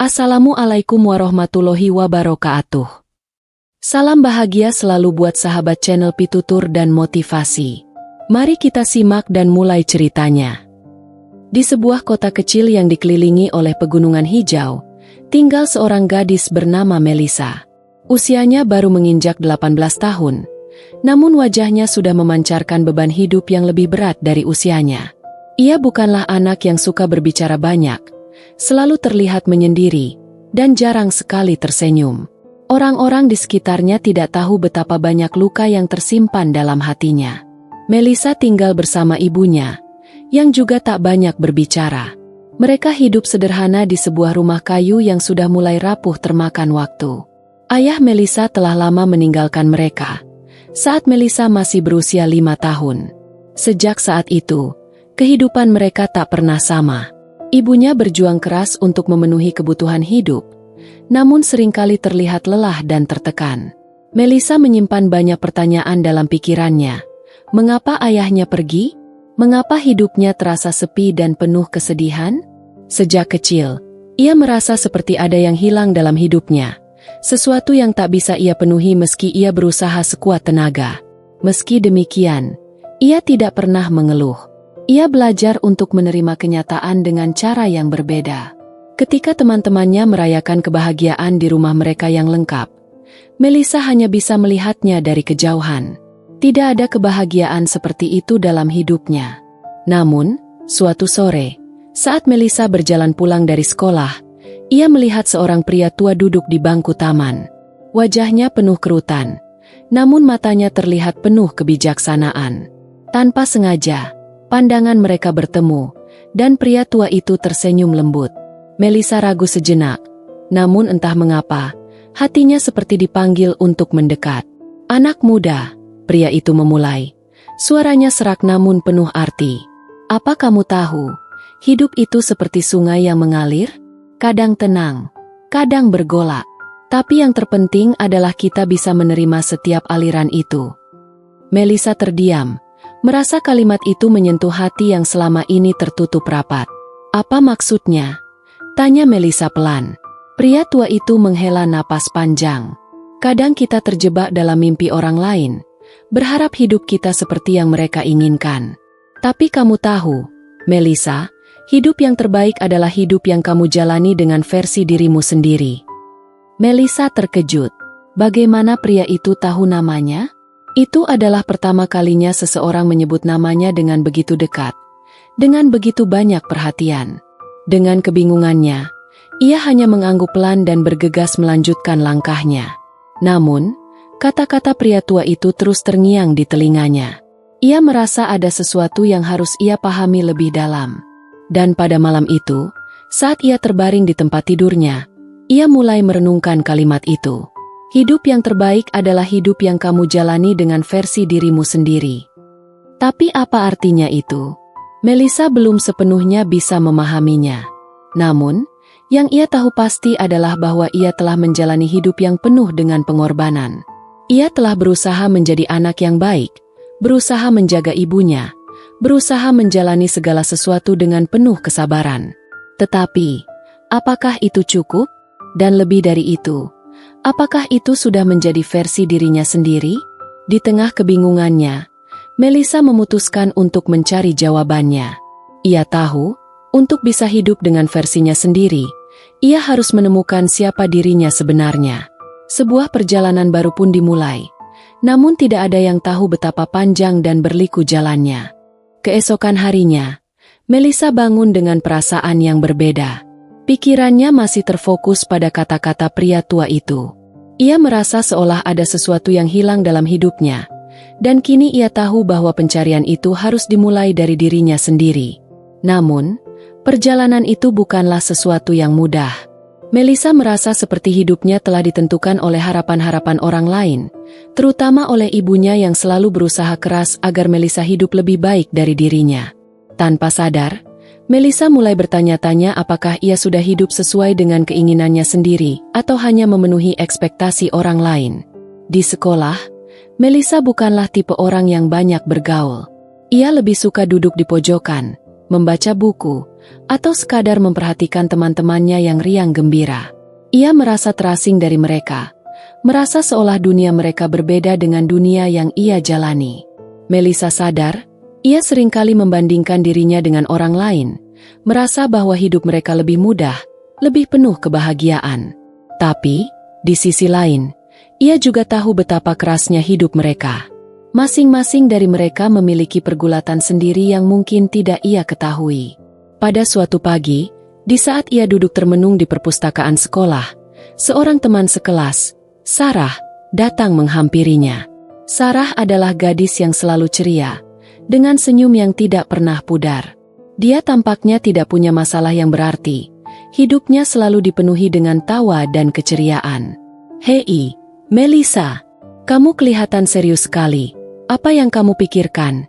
Assalamualaikum warahmatullahi wabarakatuh. Salam bahagia selalu buat sahabat channel Pitutur dan Motivasi. Mari kita simak dan mulai ceritanya. Di sebuah kota kecil yang dikelilingi oleh pegunungan hijau, tinggal seorang gadis bernama Melisa. Usianya baru menginjak 18 tahun, namun wajahnya sudah memancarkan beban hidup yang lebih berat dari usianya. Ia bukanlah anak yang suka berbicara banyak, selalu terlihat menyendiri, dan jarang sekali tersenyum. Orang-orang di sekitarnya tidak tahu betapa banyak luka yang tersimpan dalam hatinya. Melisa tinggal bersama ibunya, yang juga tak banyak berbicara. Mereka hidup sederhana di sebuah rumah kayu yang sudah mulai rapuh termakan waktu. Ayah Melisa telah lama meninggalkan mereka, saat Melisa masih berusia 5 tahun. Sejak saat itu, kehidupan mereka tak pernah sama. Ibunya berjuang keras untuk memenuhi kebutuhan hidup, namun seringkali terlihat lelah dan tertekan. Melisa menyimpan banyak pertanyaan dalam pikirannya. Mengapa ayahnya pergi? Mengapa hidupnya terasa sepi dan penuh kesedihan? Sejak kecil, ia merasa seperti ada yang hilang dalam hidupnya. Sesuatu yang tak bisa ia penuhi meski ia berusaha sekuat tenaga. Meski demikian, ia tidak pernah mengeluh. Ia belajar untuk menerima kenyataan dengan cara yang berbeda. Ketika teman-temannya merayakan kebahagiaan di rumah mereka yang lengkap, Melisa hanya bisa melihatnya dari kejauhan. Tidak ada kebahagiaan seperti itu dalam hidupnya. Namun, suatu sore, saat Melisa berjalan pulang dari sekolah, ia melihat seorang pria tua duduk di bangku taman. Wajahnya penuh kerutan, namun matanya terlihat penuh kebijaksanaan. Tanpa sengaja, pandangan mereka bertemu, dan pria tua itu tersenyum lembut. Melisa ragu sejenak, namun entah mengapa, hatinya seperti dipanggil untuk mendekat. "Anak muda," pria itu memulai. Suaranya serak namun penuh arti. "Apa kamu tahu, hidup itu seperti sungai yang mengalir? Kadang tenang, kadang bergolak. Tapi yang terpenting adalah kita bisa menerima setiap aliran itu." Melisa terdiam, merasa kalimat itu menyentuh hati yang selama ini tertutup rapat. "Apa maksudnya?" tanya Melisa pelan. Pria tua itu menghela napas panjang. "Kadang kita terjebak dalam mimpi orang lain, berharap hidup kita seperti yang mereka inginkan. Tapi kamu tahu, Melisa, hidup yang terbaik adalah hidup yang kamu jalani dengan versi dirimu sendiri." Melisa terkejut. Bagaimana pria itu tahu namanya? Itu adalah pertama kalinya seseorang menyebut namanya dengan begitu dekat, dengan begitu banyak perhatian. Dengan kebingungannya, ia hanya mengangguk pelan dan bergegas melanjutkan langkahnya. Namun, kata-kata pria tua itu terus terngiang di telinganya. Ia merasa ada sesuatu yang harus ia pahami lebih dalam. Dan pada malam itu, saat ia terbaring di tempat tidurnya, ia mulai merenungkan kalimat itu. Hidup yang terbaik adalah hidup yang kamu jalani dengan versi dirimu sendiri. Tapi apa artinya itu? Melisa belum sepenuhnya bisa memahaminya. Namun, yang ia tahu pasti adalah bahwa ia telah menjalani hidup yang penuh dengan pengorbanan. Ia telah berusaha menjadi anak yang baik, berusaha menjaga ibunya, berusaha menjalani segala sesuatu dengan penuh kesabaran. Tetapi, apakah itu cukup? Dan lebih dari itu, apakah itu sudah menjadi versi dirinya sendiri? Di tengah kebingungannya, Melisa memutuskan untuk mencari jawabannya. Ia tahu, untuk bisa hidup dengan versinya sendiri, ia harus menemukan siapa dirinya sebenarnya. Sebuah perjalanan baru pun dimulai, namun tidak ada yang tahu betapa panjang dan berliku jalannya. Keesokan harinya, Melisa bangun dengan perasaan yang berbeda. Pikirannya masih terfokus pada kata-kata pria tua itu. Ia merasa seolah ada sesuatu yang hilang dalam hidupnya, dan kini ia tahu bahwa pencarian itu harus dimulai dari dirinya sendiri. Namun, perjalanan itu bukanlah sesuatu yang mudah. Melisa merasa seperti hidupnya telah ditentukan oleh harapan-harapan orang lain, terutama oleh ibunya yang selalu berusaha keras agar Melisa hidup lebih baik dari dirinya. Tanpa sadar, Melisa mulai bertanya-tanya apakah ia sudah hidup sesuai dengan keinginannya sendiri atau hanya memenuhi ekspektasi orang lain. Di sekolah, Melisa bukanlah tipe orang yang banyak bergaul. Ia lebih suka duduk di pojokan, membaca buku, atau sekadar memperhatikan teman-temannya yang riang gembira. Ia merasa terasing dari mereka, merasa seolah dunia mereka berbeda dengan dunia yang ia jalani. Melisa sadar, ia seringkali membandingkan dirinya dengan orang lain, merasa bahwa hidup mereka lebih mudah, lebih penuh kebahagiaan. Tapi, di sisi lain, ia juga tahu betapa kerasnya hidup mereka. Masing-masing dari mereka memiliki pergulatan sendiri yang mungkin tidak ia ketahui. Pada suatu pagi, di saat ia duduk termenung di perpustakaan sekolah, seorang teman sekelas, Sarah, datang menghampirinya. Sarah adalah gadis yang selalu ceria, dengan senyum yang tidak pernah pudar. Dia tampaknya tidak punya masalah yang berarti. Hidupnya selalu dipenuhi dengan tawa dan keceriaan. "Hei, Melisa, kamu kelihatan serius sekali. Apa yang kamu pikirkan?"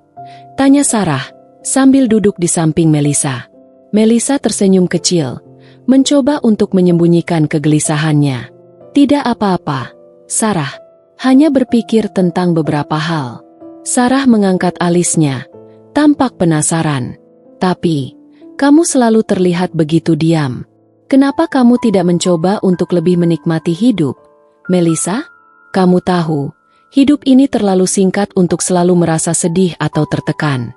tanya Sarah, sambil duduk di samping Melisa. Melisa tersenyum kecil, mencoba untuk menyembunyikan kegelisahannya. "Tidak apa-apa, Sarah. Hanya berpikir tentang beberapa hal." Sarah mengangkat alisnya, tampak penasaran. "Tapi, kamu selalu terlihat begitu diam. Kenapa kamu tidak mencoba untuk lebih menikmati hidup, Melisa? Kamu tahu, hidup ini terlalu singkat untuk selalu merasa sedih atau tertekan."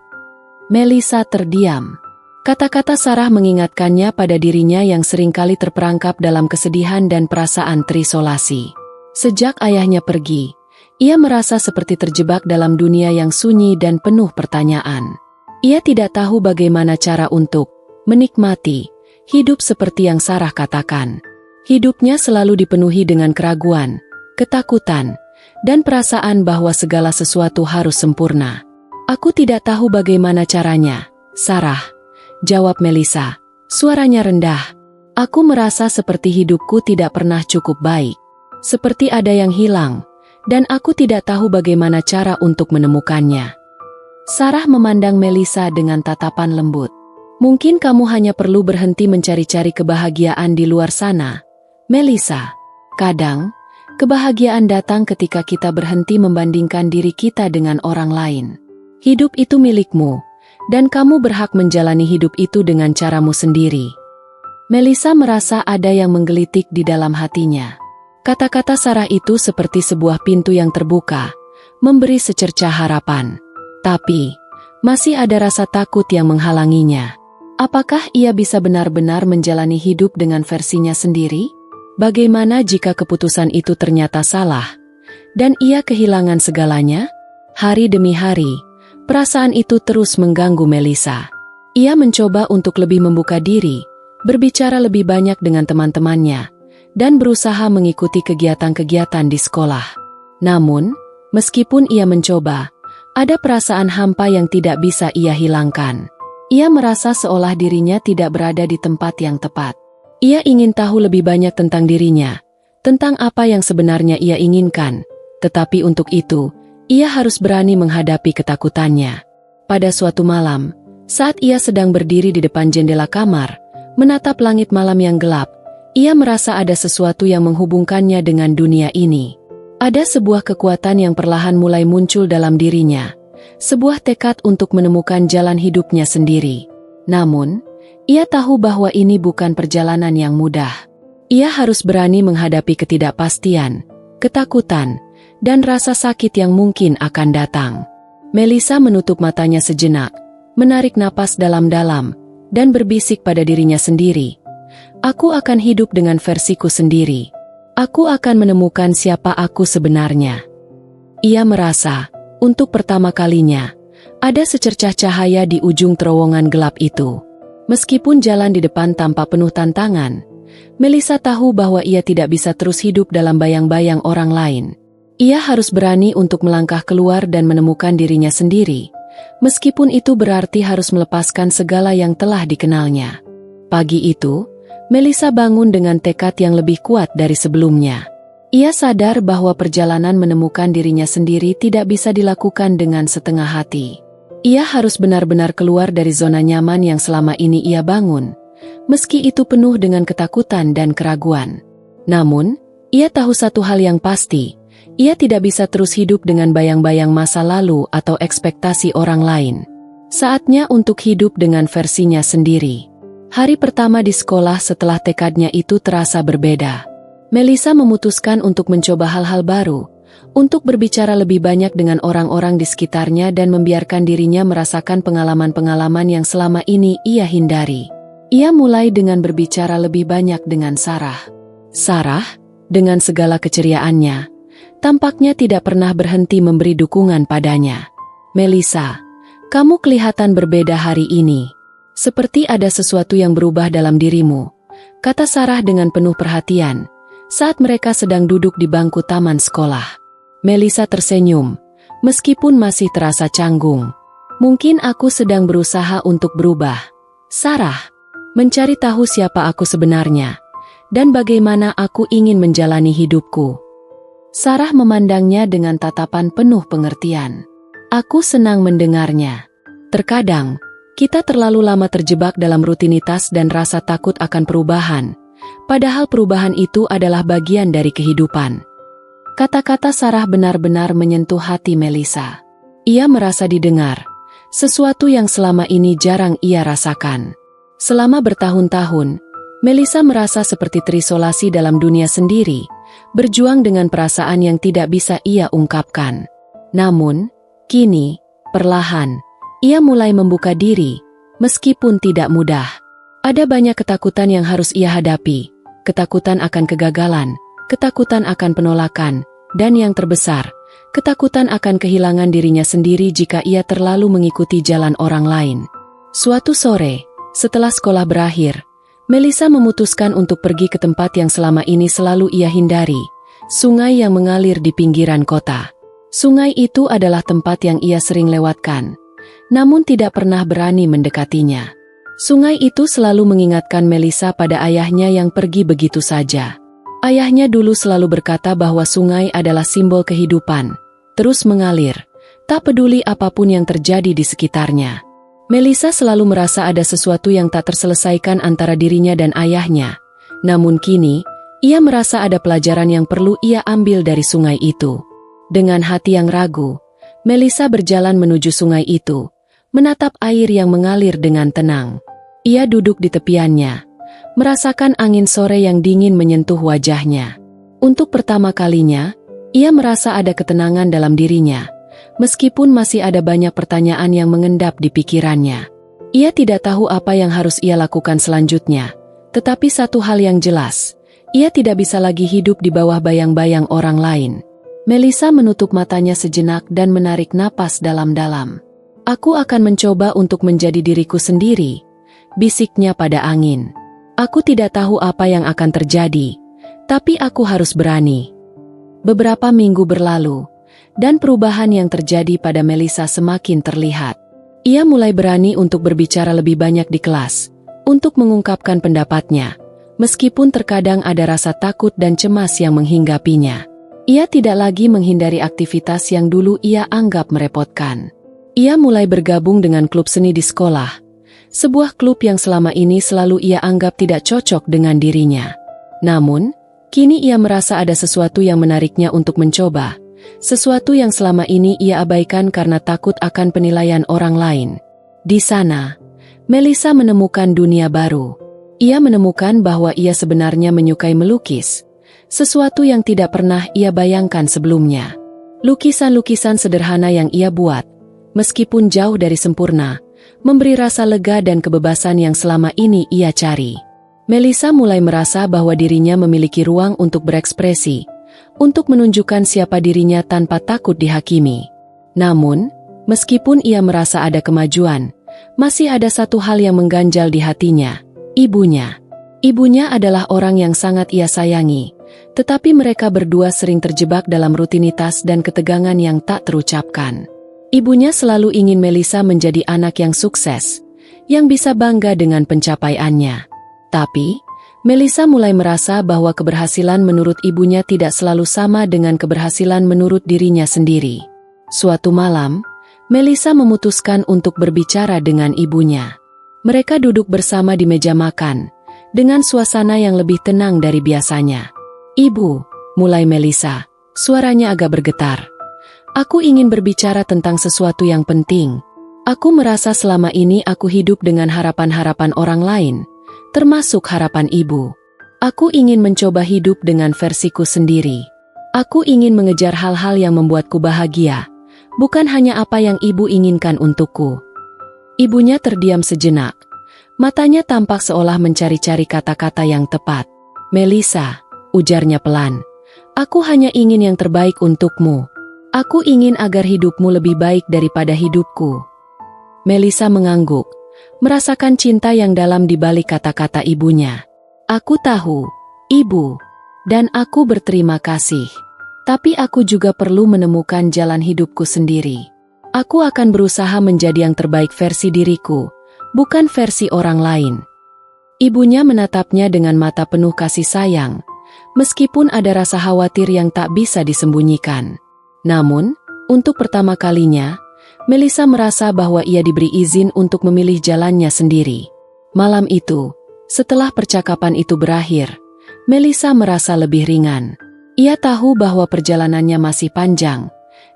Melisa terdiam. Kata-kata Sarah mengingatkannya pada dirinya yang seringkali terperangkap dalam kesedihan dan perasaan terisolasi. Sejak ayahnya pergi, ia merasa seperti terjebak dalam dunia yang sunyi dan penuh pertanyaan. Ia tidak tahu bagaimana cara untuk menikmati hidup seperti yang Sarah katakan. Hidupnya selalu dipenuhi dengan keraguan, ketakutan, dan perasaan bahwa segala sesuatu harus sempurna. "Aku tidak tahu bagaimana caranya, Sarah," jawab Melisa, suaranya rendah. "Aku merasa seperti hidupku tidak pernah cukup baik. Seperti ada yang hilang, dan aku tidak tahu bagaimana cara untuk menemukannya." Sarah memandang Melisa dengan tatapan lembut. "Mungkin kamu hanya perlu berhenti mencari-cari kebahagiaan di luar sana, Melisa. Kadang, kebahagiaan datang ketika kita berhenti membandingkan diri kita dengan orang lain. Hidup itu milikmu, dan kamu berhak menjalani hidup itu dengan caramu sendiri." Melisa merasa ada yang menggelitik di dalam hatinya. Kata-kata Sarah itu seperti sebuah pintu yang terbuka, memberi secercah harapan. Tapi, masih ada rasa takut yang menghalanginya. Apakah ia bisa benar-benar menjalani hidup dengan versinya sendiri? Bagaimana jika keputusan itu ternyata salah, dan ia kehilangan segalanya? Hari demi hari, perasaan itu terus mengganggu Melisa. Ia mencoba untuk lebih membuka diri, berbicara lebih banyak dengan teman-temannya, dan berusaha mengikuti kegiatan-kegiatan di sekolah. Namun, meskipun ia mencoba, ada perasaan hampa yang tidak bisa ia hilangkan. Ia merasa seolah dirinya tidak berada di tempat yang tepat. Ia ingin tahu lebih banyak tentang dirinya, tentang apa yang sebenarnya ia inginkan, tetapi untuk itu, ia harus berani menghadapi ketakutannya. Pada suatu malam, saat ia sedang berdiri di depan jendela kamar, menatap langit malam yang gelap, ia merasa ada sesuatu yang menghubungkannya dengan dunia ini. Ada sebuah kekuatan yang perlahan mulai muncul dalam dirinya, sebuah tekad untuk menemukan jalan hidupnya sendiri. Namun, ia tahu bahwa ini bukan perjalanan yang mudah. Ia harus berani menghadapi ketidakpastian, ketakutan, dan rasa sakit yang mungkin akan datang. Melisa menutup matanya sejenak, menarik napas dalam-dalam, dan berbisik pada dirinya sendiri. "Aku akan hidup dengan versiku sendiri. Aku akan menemukan siapa aku sebenarnya." Ia merasa, untuk pertama kalinya, ada secercah cahaya di ujung terowongan gelap itu. Meskipun jalan di depan tampak penuh tantangan, Melisa tahu bahwa ia tidak bisa terus hidup dalam bayang-bayang orang lain. Ia harus berani untuk melangkah keluar dan menemukan dirinya sendiri, meskipun itu berarti harus melepaskan segala yang telah dikenalnya. Pagi itu, Melisa bangun dengan tekad yang lebih kuat dari sebelumnya. Ia sadar bahwa perjalanan menemukan dirinya sendiri tidak bisa dilakukan dengan setengah hati. Ia harus benar-benar keluar dari zona nyaman yang selama ini ia bangun, meski itu penuh dengan ketakutan dan keraguan. Namun, ia tahu satu hal yang pasti, ia tidak bisa terus hidup dengan bayang-bayang masa lalu atau ekspektasi orang lain. Saatnya untuk hidup dengan versinya sendiri. Hari pertama di sekolah setelah tekadnya itu terasa berbeda. Melisa memutuskan untuk mencoba hal-hal baru, untuk berbicara lebih banyak dengan orang-orang di sekitarnya dan membiarkan dirinya merasakan pengalaman-pengalaman yang selama ini ia hindari. Ia mulai dengan berbicara lebih banyak dengan Sarah. Sarah, dengan segala keceriaannya, tampaknya tidak pernah berhenti memberi dukungan padanya. "Melisa, kamu kelihatan berbeda hari ini. Seperti ada sesuatu yang berubah dalam dirimu," kata Sarah dengan penuh perhatian, saat mereka sedang duduk di bangku taman sekolah. Melisa tersenyum, meskipun masih terasa canggung. "Mungkin aku sedang berusaha untuk berubah, Sarah, mencari tahu siapa aku sebenarnya, dan bagaimana aku ingin menjalani hidupku." Sarah memandangnya dengan tatapan penuh pengertian. "Aku senang mendengarnya. Terkadang, kita terlalu lama terjebak dalam rutinitas dan rasa takut akan perubahan, padahal perubahan itu adalah bagian dari kehidupan." Kata-kata Sarah benar-benar menyentuh hati Melisa. Ia merasa didengar, sesuatu yang selama ini jarang ia rasakan. Selama bertahun-tahun, Melisa merasa seperti terisolasi dalam dunia sendiri, berjuang dengan perasaan yang tidak bisa ia ungkapkan. Namun, kini, perlahan, ia mulai membuka diri, meskipun tidak mudah. Ada banyak ketakutan yang harus ia hadapi, ketakutan akan kegagalan, ketakutan akan penolakan, dan yang terbesar, ketakutan akan kehilangan dirinya sendiri jika ia terlalu mengikuti jalan orang lain. Suatu sore, setelah sekolah berakhir, Melisa memutuskan untuk pergi ke tempat yang selama ini selalu ia hindari, sungai yang mengalir di pinggiran kota. Sungai itu adalah tempat yang ia sering lewatkan, namun tidak pernah berani mendekatinya. Sungai itu selalu mengingatkan Melisa pada ayahnya yang pergi begitu saja. Ayahnya dulu selalu berkata bahwa sungai adalah simbol kehidupan, terus mengalir, tak peduli apapun yang terjadi di sekitarnya. Melisa selalu merasa ada sesuatu yang tak terselesaikan antara dirinya dan ayahnya, namun kini, ia merasa ada pelajaran yang perlu ia ambil dari sungai itu. Dengan hati yang ragu, Melisa berjalan menuju sungai itu, menatap air yang mengalir dengan tenang. Ia duduk di tepiannya, merasakan angin sore yang dingin menyentuh wajahnya. Untuk pertama kalinya, ia merasa ada ketenangan dalam dirinya, meskipun masih ada banyak pertanyaan yang mengendap di pikirannya. Ia tidak tahu apa yang harus ia lakukan selanjutnya, tetapi satu hal yang jelas, ia tidak bisa lagi hidup di bawah bayang-bayang orang lain. Melisa menutup matanya sejenak dan menarik napas dalam-dalam. "Aku akan mencoba untuk menjadi diriku sendiri," bisiknya pada angin. "Aku tidak tahu apa yang akan terjadi, tapi aku harus berani." Beberapa minggu berlalu, dan perubahan yang terjadi pada Melisa semakin terlihat. Ia mulai berani untuk berbicara lebih banyak di kelas, untuk mengungkapkan pendapatnya, meskipun terkadang ada rasa takut dan cemas yang menghinggapinya. Ia tidak lagi menghindari aktivitas yang dulu ia anggap merepotkan. Ia mulai bergabung dengan klub seni di sekolah, sebuah klub yang selama ini selalu ia anggap tidak cocok dengan dirinya. Namun, kini ia merasa ada sesuatu yang menariknya untuk mencoba, sesuatu yang selama ini ia abaikan karena takut akan penilaian orang lain. Di sana, Melisa menemukan dunia baru. Ia menemukan bahwa ia sebenarnya menyukai melukis, sesuatu yang tidak pernah ia bayangkan sebelumnya. Lukisan-lukisan sederhana yang ia buat, meskipun jauh dari sempurna, memberi rasa lega dan kebebasan yang selama ini ia cari. Melisa mulai merasa bahwa dirinya memiliki ruang untuk berekspresi, untuk menunjukkan siapa dirinya tanpa takut dihakimi. Namun, meskipun ia merasa ada kemajuan, masih ada satu hal yang mengganjal di hatinya, ibunya. Ibunya adalah orang yang sangat ia sayangi, tetapi mereka berdua sering terjebak dalam rutinitas dan ketegangan yang tak terucapkan. Ibunya selalu ingin Melisa menjadi anak yang sukses, yang bisa bangga dengan pencapaiannya. Tapi, Melisa mulai merasa bahwa keberhasilan menurut ibunya tidak selalu sama dengan keberhasilan menurut dirinya sendiri. Suatu malam, Melisa memutuskan untuk berbicara dengan ibunya. Mereka duduk bersama di meja makan, dengan suasana yang lebih tenang dari biasanya. "Ibu," mulai Melisa, suaranya agak bergetar. "Aku ingin berbicara tentang sesuatu yang penting. Aku merasa selama ini aku hidup dengan harapan-harapan orang lain, termasuk harapan ibu. Aku ingin mencoba hidup dengan versiku sendiri. Aku ingin mengejar hal-hal yang membuatku bahagia, bukan hanya apa yang ibu inginkan untukku. Ibunya terdiam sejenak. Matanya tampak seolah mencari-cari kata-kata yang tepat. Melisa, ujarnya pelan. Aku hanya ingin yang terbaik untukmu. Aku ingin agar hidupmu lebih baik daripada hidupku. Melisa mengangguk, merasakan cinta yang dalam di balik kata-kata ibunya. Aku tahu, ibu, dan aku berterima kasih. Tapi aku juga perlu menemukan jalan hidupku sendiri. Aku akan berusaha menjadi yang terbaik versi diriku, bukan versi orang lain. Ibunya menatapnya dengan mata penuh kasih sayang, meskipun ada rasa khawatir yang tak bisa disembunyikan. Namun, untuk pertama kalinya, Melisa merasa bahwa ia diberi izin untuk memilih jalannya sendiri. Malam itu, setelah percakapan itu berakhir, Melisa merasa lebih ringan. Ia tahu bahwa perjalanannya masih panjang,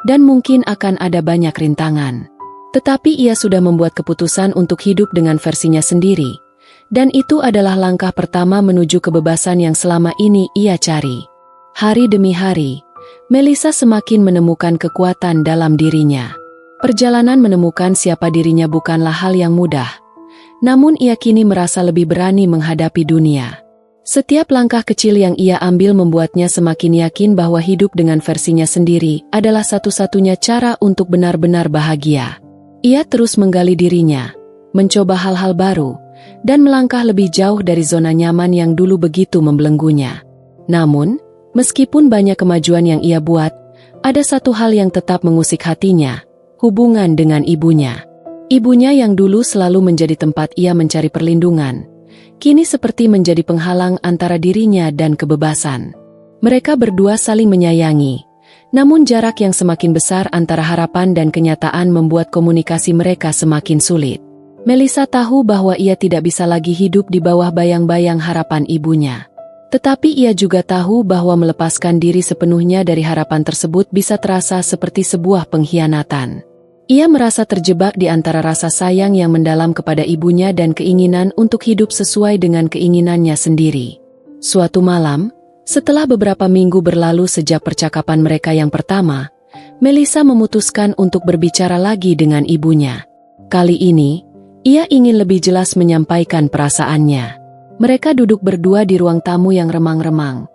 dan mungkin akan ada banyak rintangan. Tetapi ia sudah membuat keputusan untuk hidup dengan versinya sendiri, dan itu adalah langkah pertama menuju kebebasan yang selama ini ia cari. Hari demi hari, Melisa semakin menemukan kekuatan dalam dirinya. Perjalanan menemukan siapa dirinya bukanlah hal yang mudah, namun ia kini merasa lebih berani menghadapi dunia. Setiap langkah kecil yang ia ambil membuatnya semakin yakin bahwa hidup dengan versinya sendiri adalah satu-satunya cara untuk benar-benar bahagia. Ia terus menggali dirinya, mencoba hal-hal baru, dan melangkah lebih jauh dari zona nyaman yang dulu begitu membelenggunya. Namun, meskipun banyak kemajuan yang ia buat, ada satu hal yang tetap mengusik hatinya, hubungan dengan ibunya. Ibunya yang dulu selalu menjadi tempat ia mencari perlindungan, kini seperti menjadi penghalang antara dirinya dan kebebasan. Mereka berdua saling menyayangi, namun jarak yang semakin besar antara harapan dan kenyataan membuat komunikasi mereka semakin sulit. Melisa tahu bahwa ia tidak bisa lagi hidup di bawah bayang-bayang harapan ibunya. Tetapi ia juga tahu bahwa melepaskan diri sepenuhnya dari harapan tersebut bisa terasa seperti sebuah pengkhianatan. Ia merasa terjebak di antara rasa sayang yang mendalam kepada ibunya dan keinginan untuk hidup sesuai dengan keinginannya sendiri. Suatu malam, setelah beberapa minggu berlalu sejak percakapan mereka yang pertama, Melisa memutuskan untuk berbicara lagi dengan ibunya. Kali ini, ia ingin lebih jelas menyampaikan perasaannya. Mereka duduk berdua di ruang tamu yang remang-remang,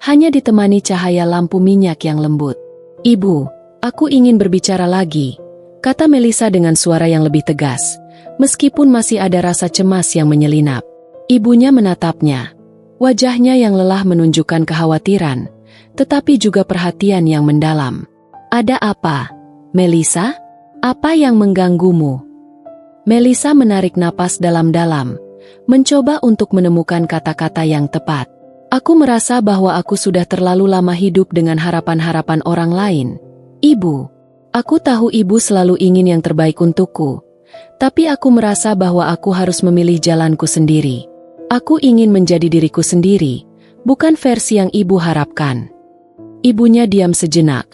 hanya ditemani cahaya lampu minyak yang lembut. "Ibu, aku ingin berbicara lagi," kata Melisa dengan suara yang lebih tegas, meskipun masih ada rasa cemas yang menyelinap. Ibunya menatapnya. Wajahnya yang lelah menunjukkan kekhawatiran, tetapi juga perhatian yang mendalam. "Ada apa, Melisa? Apa yang mengganggumu?" Melisa menarik napas dalam-dalam, mencoba untuk menemukan kata-kata yang tepat. "Aku merasa bahwa aku sudah terlalu lama hidup dengan harapan-harapan orang lain. Ibu, aku tahu ibu selalu ingin yang terbaik untukku, tapi aku merasa bahwa aku harus memilih jalanku sendiri. Aku ingin menjadi diriku sendiri, bukan versi yang ibu harapkan." Ibunya diam sejenak.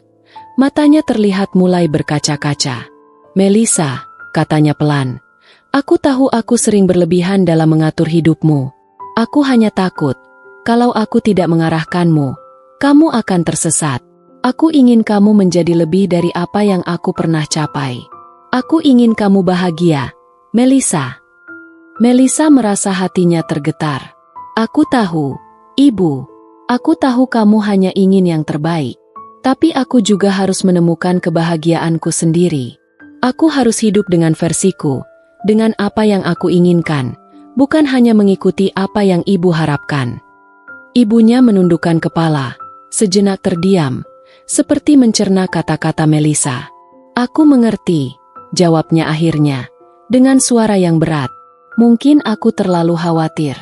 Matanya terlihat mulai berkaca-kaca. "Melisa," katanya pelan, "aku tahu aku sering berlebihan dalam mengatur hidupmu. Aku hanya takut, kalau aku tidak mengarahkanmu, kamu akan tersesat. Aku ingin kamu menjadi lebih dari apa yang aku pernah capai. Aku ingin kamu bahagia, Melisa." Melisa merasa hatinya tergetar. "Aku tahu, Ibu. Aku tahu kamu hanya ingin yang terbaik. Tapi aku juga harus menemukan kebahagiaanku sendiri. Aku harus hidup dengan versiku, dengan apa yang aku inginkan, bukan hanya mengikuti apa yang ibu harapkan." Ibunya menundukkan kepala, sejenak terdiam, seperti mencerna kata-kata Melisa. "Aku mengerti," jawabnya akhirnya, dengan suara yang berat. "Mungkin aku terlalu khawatir.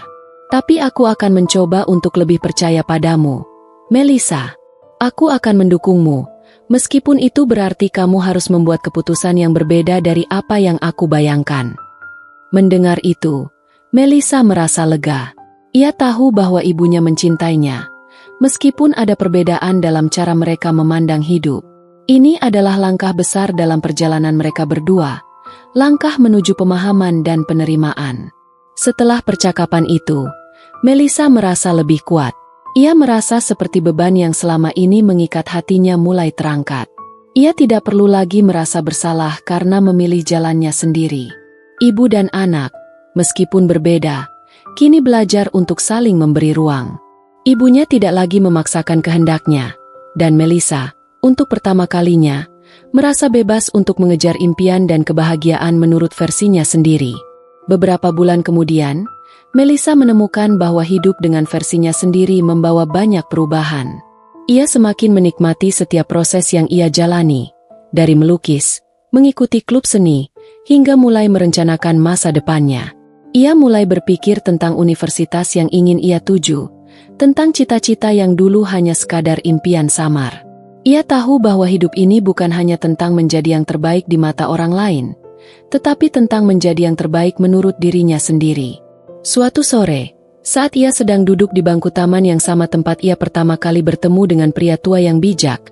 Tapi aku akan mencoba untuk lebih percaya padamu, Melisa. Aku akan mendukungmu, meskipun itu berarti kamu harus membuat keputusan yang berbeda dari apa yang aku bayangkan." Mendengar itu, Melisa merasa lega. Ia tahu bahwa ibunya mencintainya, meskipun ada perbedaan dalam cara mereka memandang hidup. Ini adalah langkah besar dalam perjalanan mereka berdua, langkah menuju pemahaman dan penerimaan. Setelah percakapan itu, Melissa merasa lebih kuat. Ia merasa seperti beban yang selama ini mengikat hatinya mulai terangkat. Ia tidak perlu lagi merasa bersalah karena memilih jalannya sendiri. Ibu dan anak, meskipun berbeda, kini belajar untuk saling memberi ruang. Ibunya tidak lagi memaksakan kehendaknya, dan Melissa, untuk pertama kalinya, merasa bebas untuk mengejar impian dan kebahagiaan menurut versinya sendiri. Beberapa bulan kemudian, Melissa menemukan bahwa hidup dengan versinya sendiri membawa banyak perubahan. Ia semakin menikmati setiap proses yang ia jalani, dari melukis, mengikuti klub seni, hingga mulai merencanakan masa depannya. Ia mulai berpikir tentang universitas yang ingin ia tuju, tentang cita-cita yang dulu hanya sekadar impian samar. Ia tahu bahwa hidup ini bukan hanya tentang menjadi yang terbaik di mata orang lain, tetapi tentang menjadi yang terbaik menurut dirinya sendiri. Suatu sore, saat ia sedang duduk di bangku taman yang sama tempat ia pertama kali bertemu dengan pria tua yang bijak,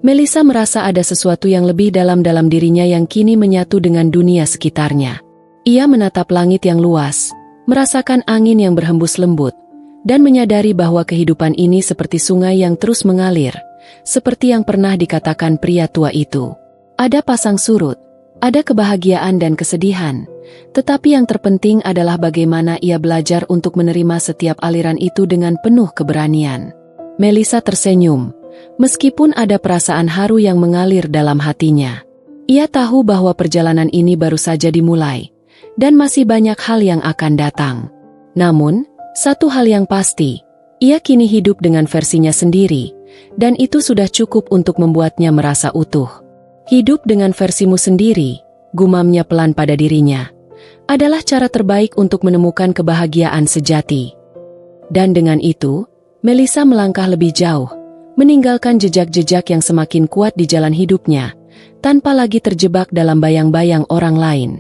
Melissa merasa ada sesuatu yang lebih dalam dirinya yang kini menyatu dengan dunia sekitarnya. Ia menatap langit yang luas, merasakan angin yang berhembus lembut, dan menyadari bahwa kehidupan ini seperti sungai yang terus mengalir, seperti yang pernah dikatakan pria tua itu. Ada pasang surut, ada kebahagiaan dan kesedihan, tetapi yang terpenting adalah bagaimana ia belajar untuk menerima setiap aliran itu dengan penuh keberanian. Melissa tersenyum, meskipun ada perasaan haru yang mengalir dalam hatinya. Ia tahu bahwa perjalanan ini baru saja dimulai, dan masih banyak hal yang akan datang. Namun, satu hal yang pasti, ia kini hidup dengan versinya sendiri, dan itu sudah cukup untuk membuatnya merasa utuh. Hidup dengan versimu sendiri, gumamnya pelan pada dirinya, adalah cara terbaik untuk menemukan kebahagiaan sejati. Dan dengan itu, Melissa melangkah lebih jauh, meninggalkan jejak-jejak yang semakin kuat di jalan hidupnya, tanpa lagi terjebak dalam bayang-bayang orang lain.